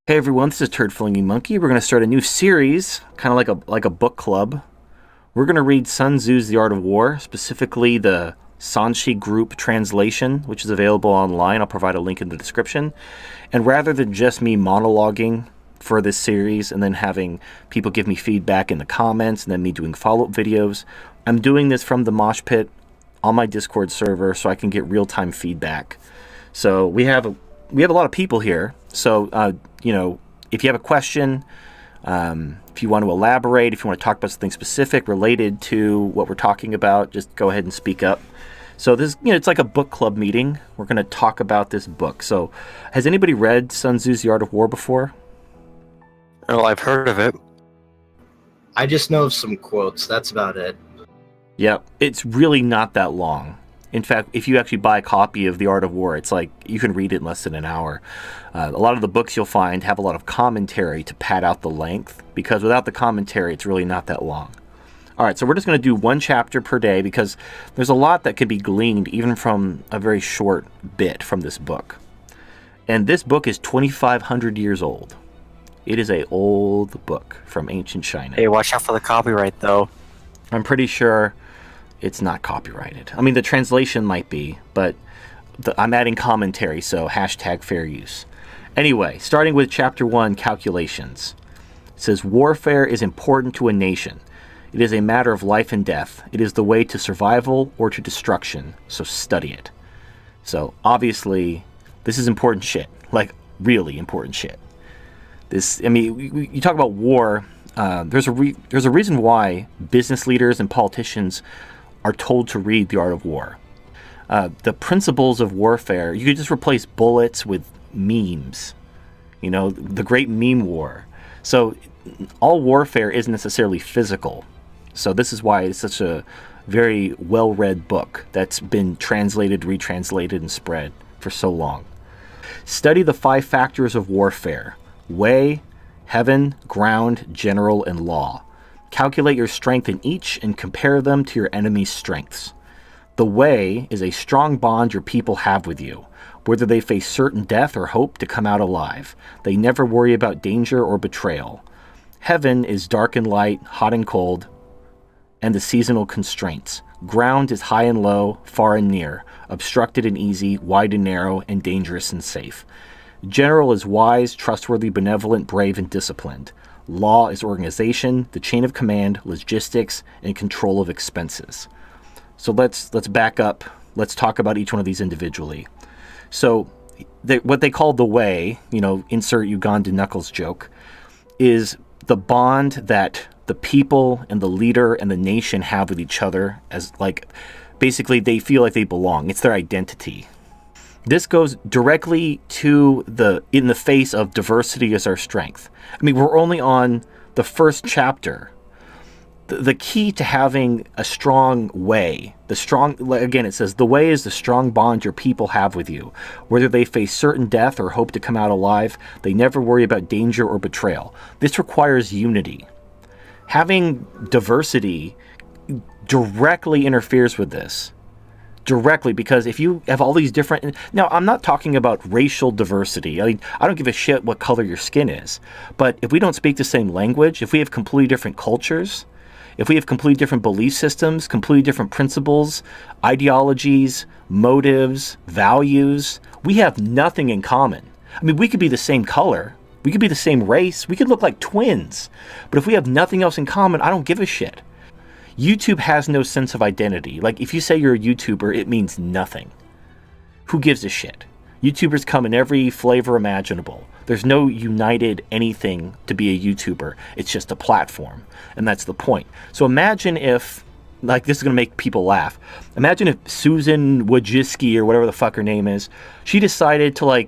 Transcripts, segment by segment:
Hey everyone, this is Turd Flinging Monkey. We're going to start a new series, kind of like a book club. We're going to read Sun Tzu's The Art of War, specifically the Sanshi Group translation, which is available online. I'll provide a link in the description. And rather than just me monologuing for this series and then having people give me feedback in the comments and then me doing follow-up videos, I'm doing this from the mosh pit on my Discord server so I can get real-time feedback. So we have a lot of people here. So, if you have a question, if you want to elaborate, if you want to talk about something specific related to what we're talking about, just go ahead and speak up. So this, it's like a book club meeting. We're going to talk about this book. So has anybody read Sun Tzu's The Art of War before? Well, I've heard of it. I just know of some quotes. That's about it. Yep. It's really not that long. In fact, if you actually buy a copy of The Art of War, it's like you can read it in less than an hour. A lot of the books you'll find have a lot of commentary to pad out the length, because without the commentary, it's really not that long. All right, so we're just going to do one chapter per day because there's a lot that can be gleaned even from a very short bit from this book. And this book is 2,500 years old. It is an old book from ancient China. Hey, watch out for the copyright, though. I'm pretty sure it's not copyrighted. I mean, the translation might be, but I'm adding commentary, so hashtag fair use. Anyway, starting with Chapter 1, Calculations. It says, warfare is important to a nation. It is a matter of life and death. It is the way to survival or to destruction, so study it. So, obviously, this is important shit. Like, really important shit. You talk about war, there's a reason why business leaders and politicians are told to read The Art of War. The principles of warfare, you could just replace bullets with memes. The great meme war. So all warfare isn't necessarily physical. So this is why it's such a very well-read book that's been translated, retranslated, and spread for so long. Study the 5 factors of warfare: way, heaven, ground, general, and law. Calculate your strength in each and compare them to your enemy's strengths. The way is a strong bond your people have with you. Whether they face certain death or hope to come out alive, they never worry about danger or betrayal. Heaven is dark and light, hot and cold, and the seasonal constraints. Ground is high and low, far and near, obstructed and easy, wide and narrow, and dangerous and safe. General is wise, trustworthy, benevolent, brave, and disciplined. Law is organization, the chain of command, logistics, and control of expenses. So let's back up. Let's talk about each one of these individually. So what they call the way, insert Ugandan Knuckles joke, is the bond that the people and the leader and the nation have with each other, as basically they feel like they belong. It's their identity. This goes directly to in the face of diversity as our strength. I mean, we're only on the first chapter. The key to having a strong way, again, it says, the way is the strong bond your people have with you. Whether they face certain death or hope to come out alive, they never worry about danger or betrayal. This requires unity. Having diversity directly interferes with this. Directly, because if you have all these different... Now, I'm not talking about racial diversity. I mean, I don't give a shit what color your skin is. But if we don't speak the same language, if we have completely different cultures, if we have completely different belief systems, completely different principles, ideologies, motives, values, we have nothing in common. I mean, we could be the same color. We could be the same race. We could look like twins. But if we have nothing else in common, I don't give a shit. YouTube has no sense of identity. Like, if you say you're a YouTuber, it means nothing. Who gives a shit? YouTubers come in every flavor imaginable. There's no united anything to be a YouTuber. It's just a platform. And that's the point. So imagine if, this is going to make people laugh. Imagine if Susan Wojcicki, or whatever the fuck her name is, she decided to,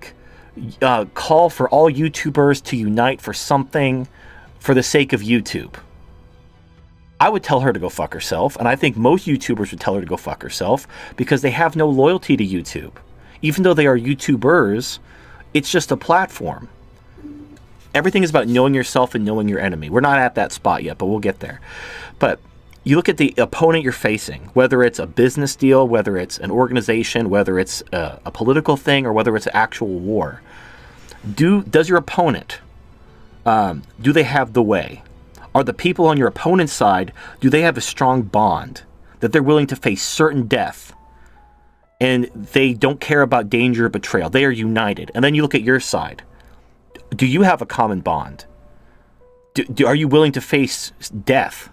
call for all YouTubers to unite for something for the sake of YouTube. I would tell her to go fuck herself, and I think most YouTubers would tell her to go fuck herself, because they have no loyalty to YouTube. Even though they are YouTubers, it's just a platform. Everything is about knowing yourself and knowing your enemy. We're not at that spot yet, but we'll get there. But you look at the opponent you're facing, whether it's a business deal, whether it's an organization, whether it's a political thing, or whether it's an actual war. Does your opponent Do they have the way? Are the people on your opponent's side, do they have a strong bond that they're willing to face certain death and they don't care about danger or betrayal? They are united. And then you look at your side. Do you have a common bond? Are you willing to face death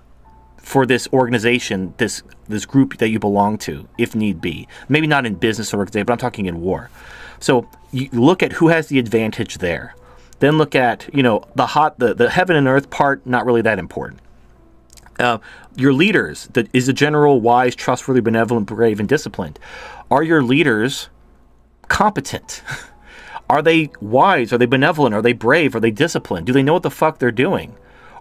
for this organization, this group that you belong to, if need be? Maybe not in business or organization, but I'm talking in war. So you look at who has the advantage there. Then look at, the heaven and earth part, not really that important. Your leaders, is the general wise, trustworthy, benevolent, brave, and disciplined? Are your leaders competent? Are they wise? Are they benevolent? Are they brave? Are they disciplined? Do they know what the fuck they're doing?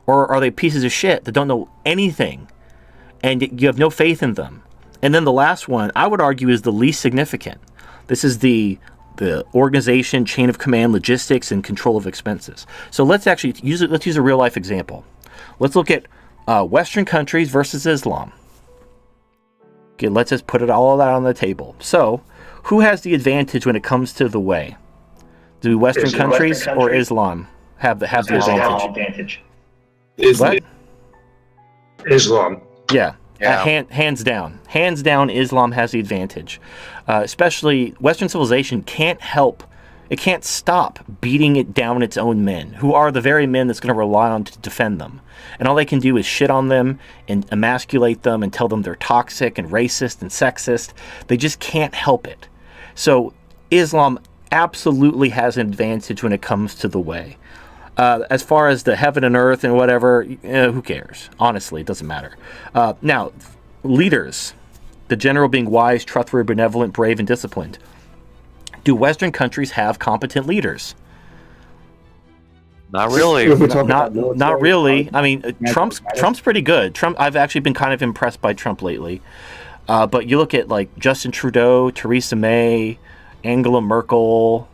Or are they pieces of shit that don't know anything and you have no faith in them? And then the last one, I would argue, is the least significant. This is the organization, chain of command, logistics, and control of expenses. So let's use a real life example. Let's look at Western countries versus Islam. Okay, let's just put all of that on the table. So, who has the advantage when it comes to the way? Do Western countries or Islam have the advantage? Islam. What? Islam. Yeah. Hands down. Hands down, Islam has the advantage. Especially Western civilization can't stop beating it down its own men, who are the very men that's going to rely on to defend them. And all they can do is shit on them and emasculate them and tell them they're toxic and racist and sexist. They just can't help it. So Islam absolutely has an advantage when it comes to the way. As far as the heaven and earth and whatever, who cares? Honestly, it doesn't matter. Now, leaders, the general being wise, trustworthy, benevolent, brave, and disciplined. Do Western countries have competent leaders? Not really. Not really. I mean, Trump's pretty good. I've actually been kind of impressed by Trump lately. But you look at like Justin Trudeau, Theresa May, Angela Merkel.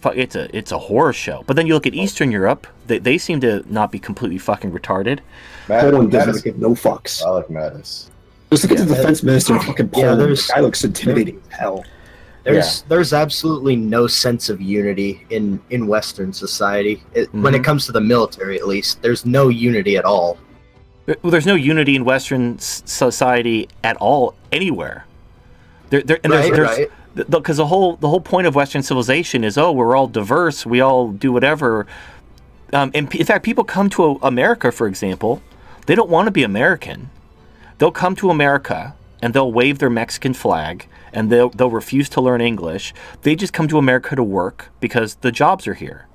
It's a horror show. But then you look at Eastern Europe, they seem to not be completely fucking retarded. Poland doesn't give no fucks. I like Mattis. Just look at the defense minister of fucking Poland. there's- The guy looks intimidating as hell. There's absolutely no sense of unity in Western society. When it comes to the military, at least, there's no unity at all. Well, there's no unity in Western society at all anywhere. Right. Because the whole point of Western civilization is, we're all diverse, we all do whatever. And in fact, people come to America, for example, they don't want to be American. They'll come to America and they'll wave their Mexican flag and they'll refuse to learn English. They just come to America to work because the jobs are here.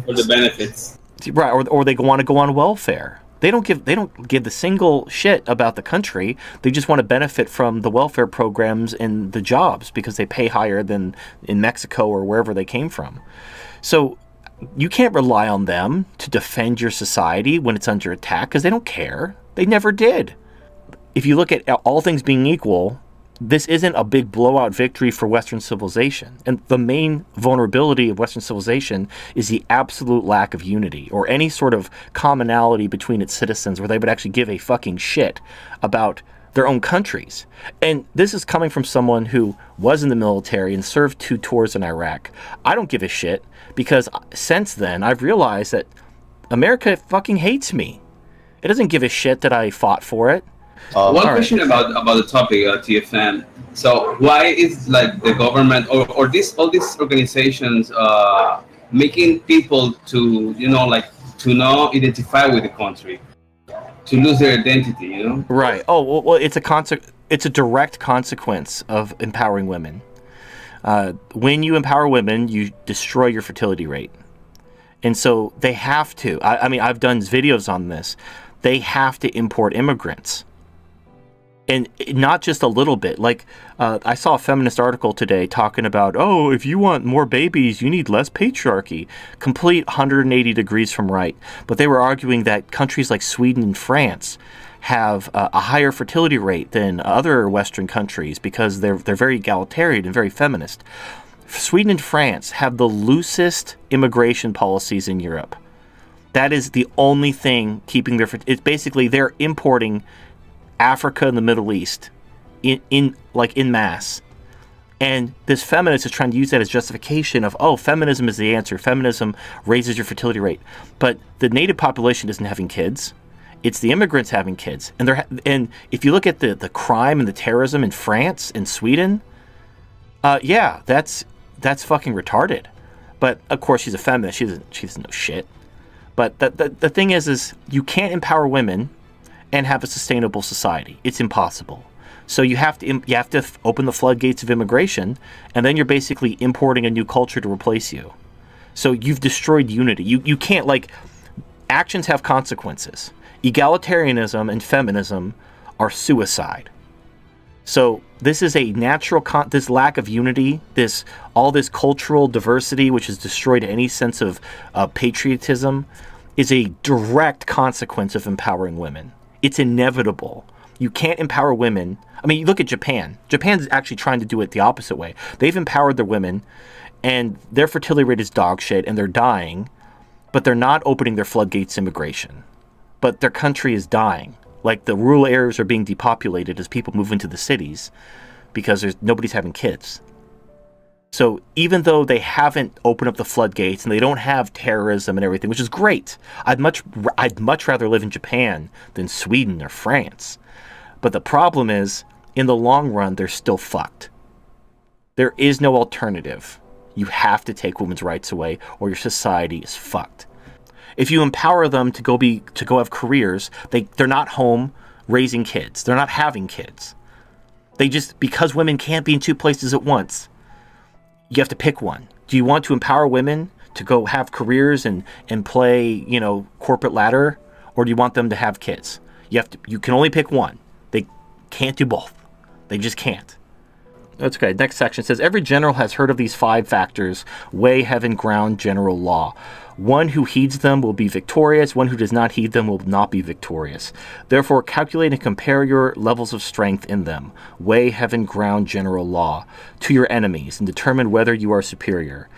For the benefits. Right, or they want to go on welfare. They don't give the single shit about the country. They just want to benefit from the welfare programs and the jobs because they pay higher than in Mexico or wherever they came from. So you can't rely on them to defend your society when it's under attack because they don't care. They never did. If you look at all things being equal, this isn't a big blowout victory for Western civilization. And the main vulnerability of Western civilization is the absolute lack of unity or any sort of commonality between its citizens where they would actually give a fucking shit about their own countries. And this is coming from someone who was in the military and served 2 tours in Iraq. I don't give a shit because since then I've realized that America fucking hates me. It doesn't give a shit that I fought for it. One question about the topic, TFN. So why is like the government or all these organizations making people to not identify with the country, to lose their identity, Right. Oh well, it's a direct consequence of empowering women. When you empower women, you destroy your fertility rate, and so they have to. I mean, I've done videos on this. They have to import immigrants. And not just a little bit. Like, I saw a feminist article today talking about, if you want more babies, you need less patriarchy. Complete 180 degrees from right. But they were arguing that countries like Sweden and France have a higher fertility rate than other Western countries because they're very egalitarian and very feminist. Sweden and France have the loosest immigration policies in Europe. That is the only thing keeping their... It's basically they're importing Africa and the Middle East in mass. And this feminist is trying to use that as justification of, oh, feminism is the answer. Feminism raises your fertility rate. But the native population isn't having kids. It's the immigrants having kids. And if you look at the crime and the terrorism in France and Sweden, yeah, that's fucking retarded. But of course, she's a feminist. She doesn't know shit. But the thing is you can't empower women and have a sustainable society. It's impossible. So you have to open the floodgates of immigration, and then you're basically importing a new culture to replace you. So you've destroyed unity. You can't, like, actions have consequences. Egalitarianism and feminism are suicide. So this is a natural this lack of unity, all this cultural diversity, which has destroyed any sense of patriotism, is a direct consequence of empowering women. It's inevitable. You can't empower women. I mean, you look at Japan. Japan's actually trying to do it the opposite way. They've empowered their women, and their fertility rate is dog shit, and they're dying, but they're not opening their floodgates to immigration. But their country is dying. Like, the rural areas are being depopulated as people move into the cities because nobody's having kids. So even though they haven't opened up the floodgates and they don't have terrorism and everything, which is great, I'd much rather live in Japan than Sweden or France. But the problem is, in the long run, they're still fucked. There is no alternative. You have to take women's rights away, or your society is fucked. If you empower them to go have careers, they're not home raising kids. They're not having kids. Because women can't be in two places at once, you have to pick one. Do you want to empower women to go have careers and play, corporate ladder, or do you want them to have kids? You can only pick one. They can't do both. They just can't. That's okay. Next section says, every general has heard of these 5 factors: way, heaven, ground, general law. One who heeds them will be victorious. One who does not heed them will not be victorious. Therefore, calculate and compare your levels of strength in them, way, heaven, ground, general law, to your enemies, and determine whether you are superior.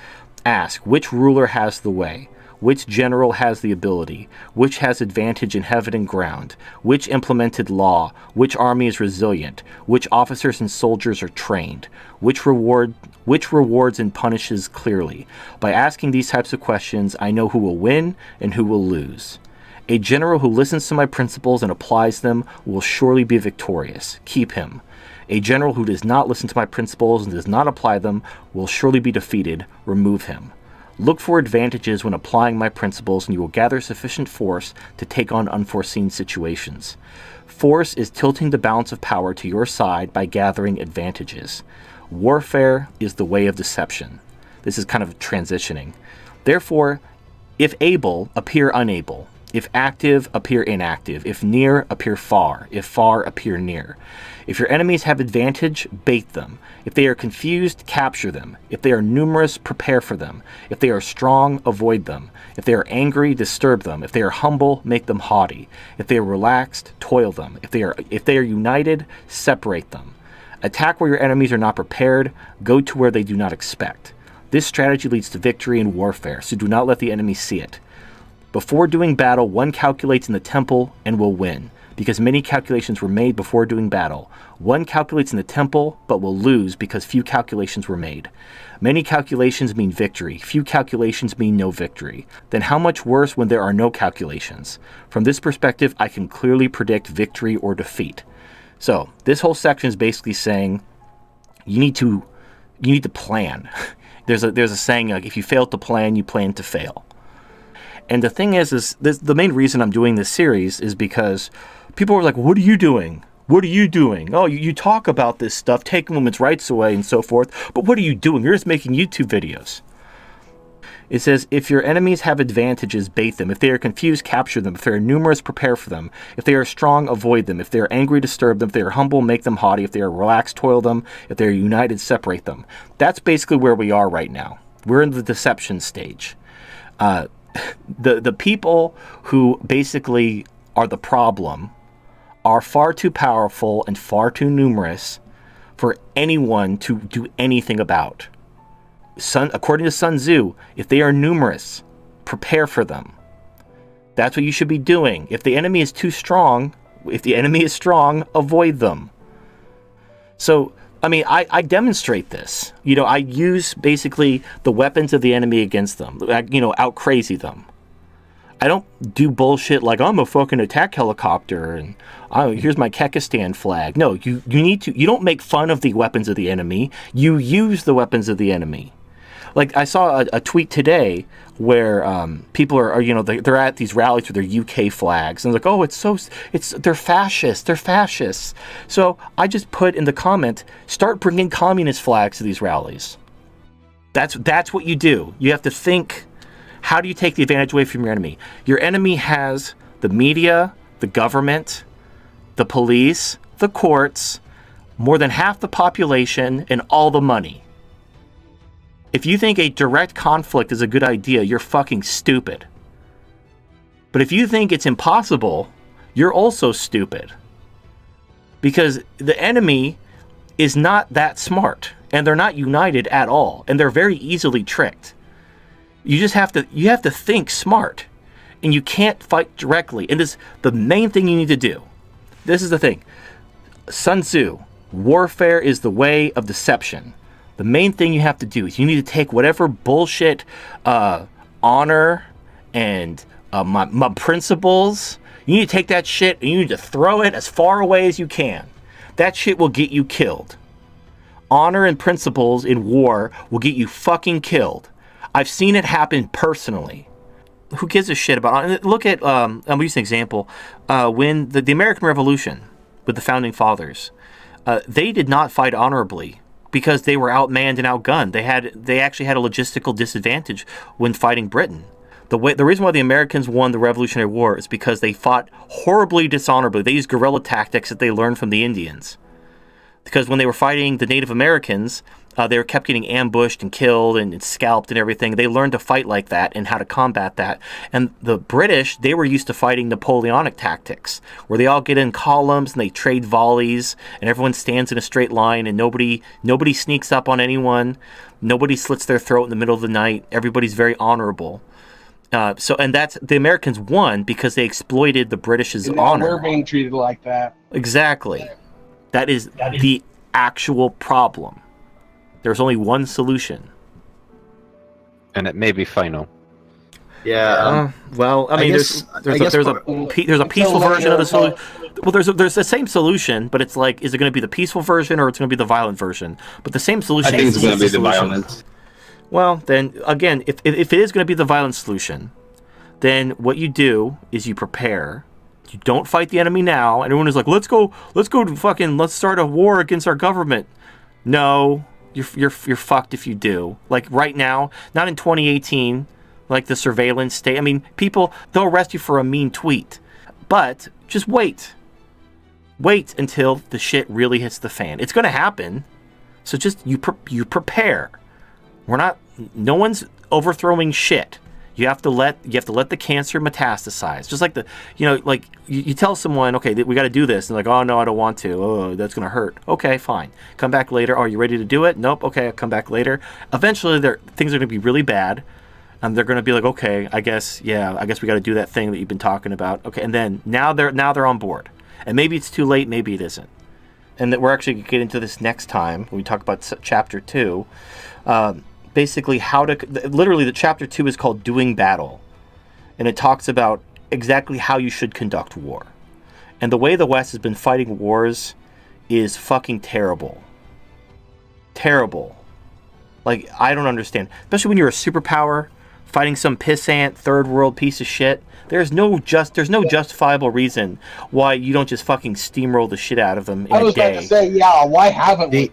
Ask, which ruler has the way? Which general has the ability? Which has advantage in heaven and ground? Which implemented law? Which army is resilient? Which officers and soldiers are trained? Which rewards and punishes clearly? By asking these types of questions, I know who will win and who will lose. A general who listens to my principles and applies them will surely be victorious. Keep him. A general who does not listen to my principles and does not apply them will surely be defeated. Remove him. Look for advantages when applying my principles, and you will gather sufficient force to take on unforeseen situations. Force is tilting the balance of power to your side by gathering advantages. Warfare is the way of deception. This is kind of transitioning. Therefore, if able, appear unable. If active, appear inactive. If near, appear far. If far, appear near. If your enemies have advantage, bait them. If they are confused, capture them. If they are numerous, prepare for them. If they are strong, avoid them. If they are angry, disturb them. If they are humble, make them haughty. If they are relaxed, toil them. If they are united, separate them. Attack where your enemies are not prepared. Go to where they do not expect. This strategy leads to victory in warfare, so do not let the enemy see it. Before doing battle, one calculates in the temple and will win, because many calculations were made before doing battle. One calculates in the temple, but will lose because few calculations were made. Many calculations mean victory. Few calculations mean no victory. Then how much worse when there are no calculations? From this perspective, I can clearly predict victory or defeat. So this whole section is basically saying you need to plan. There's a saying, like, if you fail to plan, you plan to fail. And the thing is this, the main reason I'm doing this series is because people are like, what are you doing? What are you doing? Oh, you talk about this stuff, taking women's rights away and so forth, but what are you doing? You're just making YouTube videos. It says, if your enemies have advantages, bait them. If they are confused, capture them. If they are numerous, prepare for them. If they are strong, avoid them. If they are angry, disturb them. If they are humble, make them haughty. If they are relaxed, toil them. If they are united, separate them. That's basically where we are right now. We're in the deception stage. The people who basically are the problem are far too powerful and far too numerous for anyone to do anything about. According to Sun Tzu, if they are numerous, prepare for them. That's what you should be doing. If the enemy is strong, avoid them. So I mean, I demonstrate this. You know, I use basically the weapons of the enemy against them. You know, out crazy them. I don't do bullshit like I'm a fucking attack helicopter and here's my Kekistan flag. No, you don't make fun of the weapons of the enemy. You use the weapons of the enemy. Like I saw a tweet today where people are you know they're at these rallies with their UK flags and it's like, oh, they're fascists. So I just put in the comment, start bringing communist flags to these rallies. That's what you do. You have to think. How do you take the advantage away from your enemy? Your enemy has the media, the government, the police, the courts, more than half the population, and all the money. If you think a direct conflict is a good idea, you're fucking stupid. But if you think it's impossible, you're also stupid. Because the enemy is not that smart, and they're not united at all, and they're very easily tricked. You have to think smart, and you can't fight directly. And this the main thing you need to do. This is the thing. Sun Tzu, warfare is the way of deception. The main thing you have to do is you need to take whatever bullshit honor and my principles. You need to take that shit and you need to throw it as far away as you can. That shit will get you killed. Honor and principles in war will get you fucking killed. I've seen it happen personally. Who gives a shit about it? Look at, I'm using an example, when the American Revolution with the Founding Fathers, they did not fight honorably because they were outmanned and outgunned. They actually had a logistical disadvantage when fighting Britain. The reason why the Americans won the Revolutionary War is because they fought horribly dishonorably. They used guerrilla tactics that they learned from the Indians. Because when they were fighting the Native Americans, they were kept getting ambushed and killed and scalped and everything. They learned to fight like that and how to combat that. And the British, they were used to fighting Napoleonic tactics, where they all get in columns and they trade volleys, and everyone stands in a straight line, and nobody sneaks up on anyone. Nobody slits their throat in the middle of the night. Everybody's very honorable. And that's the Americans won because they exploited the British's honor. We're being treated like that. Exactly. That is the actual problem. There's only one solution. And it may be final. Yeah. Well, I mean, there's a peaceful version of the solution. Well, there's the same solution, but it's like, is it going to be the peaceful version or it's going to be the violent version? But the same solution. I think it's going to be the solution. violence. Well, then again, if it is going to be the violent solution, then what you do is you prepare. You don't fight the enemy now. And everyone is like, let's start a war against our government. No, you're fucked if you do. Like right now, not in 2018, like the surveillance state. I mean, people, they'll arrest you for a mean tweet. But just wait. Wait until the shit really hits the fan. It's going to happen. So just you prepare. No one's overthrowing shit. You have to let the cancer metastasize. Just like you tell someone, okay, we got to do this, and like, oh no, I don't want to. Oh, that's gonna hurt. Okay, fine. Come back later. Are you ready to do it? Nope. Okay, I'll come back later. Eventually, things are gonna be really bad, and they're gonna be like, okay, I guess we got to do that thing that you've been talking about. Okay, and then now they're on board, and maybe it's too late, maybe it isn't, and that we're actually gonna get into this next time when we talk about chapter 2. Basically literally the chapter 2 is called Doing Battle, and it talks about exactly how you should conduct war. And the way the West has been fighting wars is fucking terrible. Like, I don't understand, especially when you're a superpower fighting some pissant third world piece of shit. There's no justifiable reason why you don't just fucking steamroll the shit out of them in a day. I was about to say, yeah, why haven't we?